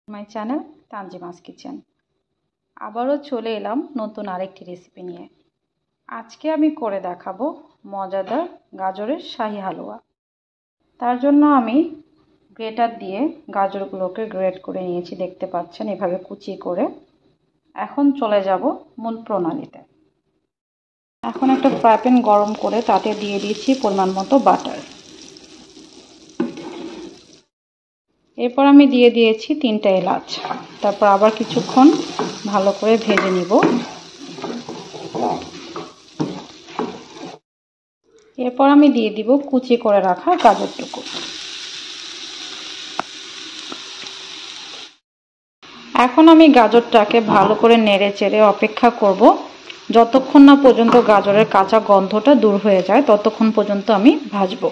My channel Tanzima's kitchen. আবারও চলে এলাম নতুন আরেকটি রেসিপি নিয়ে। আজকে আমি করে দেখাবো মজাদার গাজরের শাহী হালুয়া। তার জন্য আমি গ্রেটার দিয়ে গাজরগুলোকে গ্রেট করে নিয়েছি, দেখতে পাচ্ছেন এভাবে কুচি করে। এখন চলে যাব মূল প্রণালীতে। এখন একটা ফ্রাই প্যান গরম করে তাতে দিয়ে দিয়েছি পরিমাণ মতো বাটার। এরপর আমি দিয়ে দিয়েছি 3টা এলাচ। তারপর আবার কিছুক্ষণ ভালো করে ভেজে নিব। এরপর আমি দিয়ে দিব কুচি করে রাখা গাজরটুকু। এখন আমি গাজরটাকে ভালো করে নেড়ে চেড়ে অপেক্ষা করব যতক্ষণ না পর্যন্ত গাজরের কাঁচা গন্ধটা দূর হয়ে যায়, ততক্ষণ পর্যন্ত আমি ভাজবো।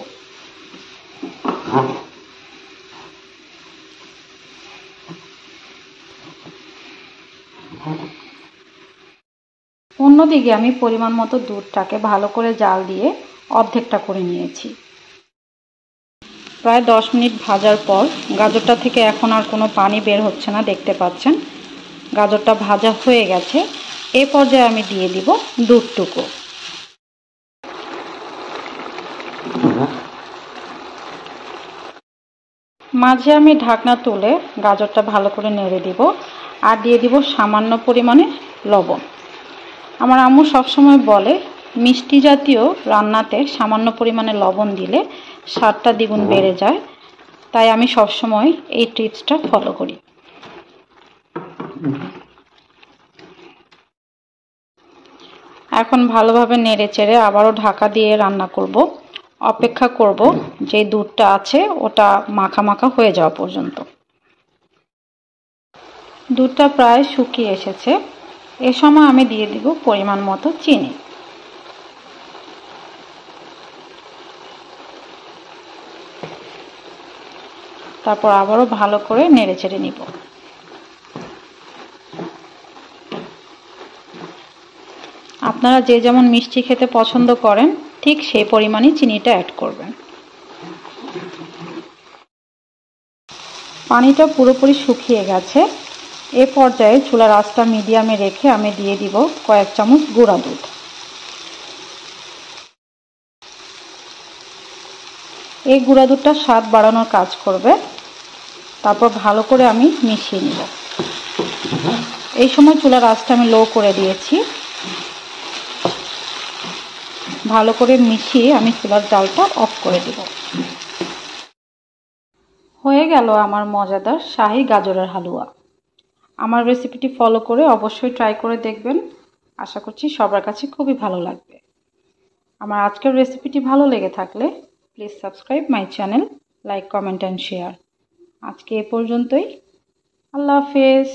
অন্যদিকে আমি পরিমাণ মতো দুধটাকে ভালো করে জাল দিয়ে অর্ধেকটা করে নিয়েছি। প্রায় 10 মিনিট ভাজার পর গাজরটা থেকে এখন আর কোনো পানি বের হচ্ছে না, দেখতে পাচ্ছেন গাজরটা ভাজা হয়ে গেছে। এই পর্যায়ে আমি দিয়ে দিব দুধটুকু। মাঝে আমি ঢাকনা তুলে গাজরটা ভালো করে নেড়ে দিব আর দিয়ে দিব সামান্য পরিমাণে লবণ। আমার আম্মু সবসময় বলে মিষ্টি জাতীয় রান্নাতে সামান্য পরিমাণে লবণ দিলে স্বাদটা দ্বিগুণ বেড়ে যায়, তাই আমি সবসময় এই টিপসটা ফলো করি। এখন ভালোভাবে নেড়ে চেড়ে আবারও ঢাকা দিয়ে রান্না করব। অপেক্ষা করব যে দুধটা আছে ওটা মাখা মাখা হয়ে যাওয়া পর্যন্ত। দুধটা প্রায় শুকিয়ে এসেছে। এ সময় আমি দিয়ে দিব পরিমাণ মতো চিনি। তারপর আবারও ভালো করে নেড়ে চেড়ে নিব। আপনারা যে যেমন মিষ্টি খেতে পছন্দ করেন ঠিক সেই পরিমাণই চিনিটা অ্যাড করবেন। পানিটা পুরোপুরি শুকিয়ে গেছে। এ পর্যায়ে চুলার আঁচটা মিডিয়ামে রেখে আমি দিয়ে দিব কয়েক চামচ গুঁড়া দুধ। এই গুঁড়া দুধটা স্বাদ বাড়ানোর কাজ করবে। তারপর ভালো করে আমি মিশিয়ে নিব। এই সময় চুলার আঁচটা আমি লো করে দিয়েছি। ভালো করে মিশিয়ে আমি চুলার জালটা অফ করে দিব। হয়ে গেল আমার মজাদার শাহী গাজরের হালুয়া। আমার রেসিপিটি ফলো করে অবশ্যই ট্রাই করে দেখবেন। আশা করছি সবার কাছে খুবই ভালো লাগবে। আমার আজকের রেসিপিটি ভালো লেগে থাকলে please subscribe my channel, like, comment and share. আজকে এ পর্যন্তই। আল্লাহ হাফেজ।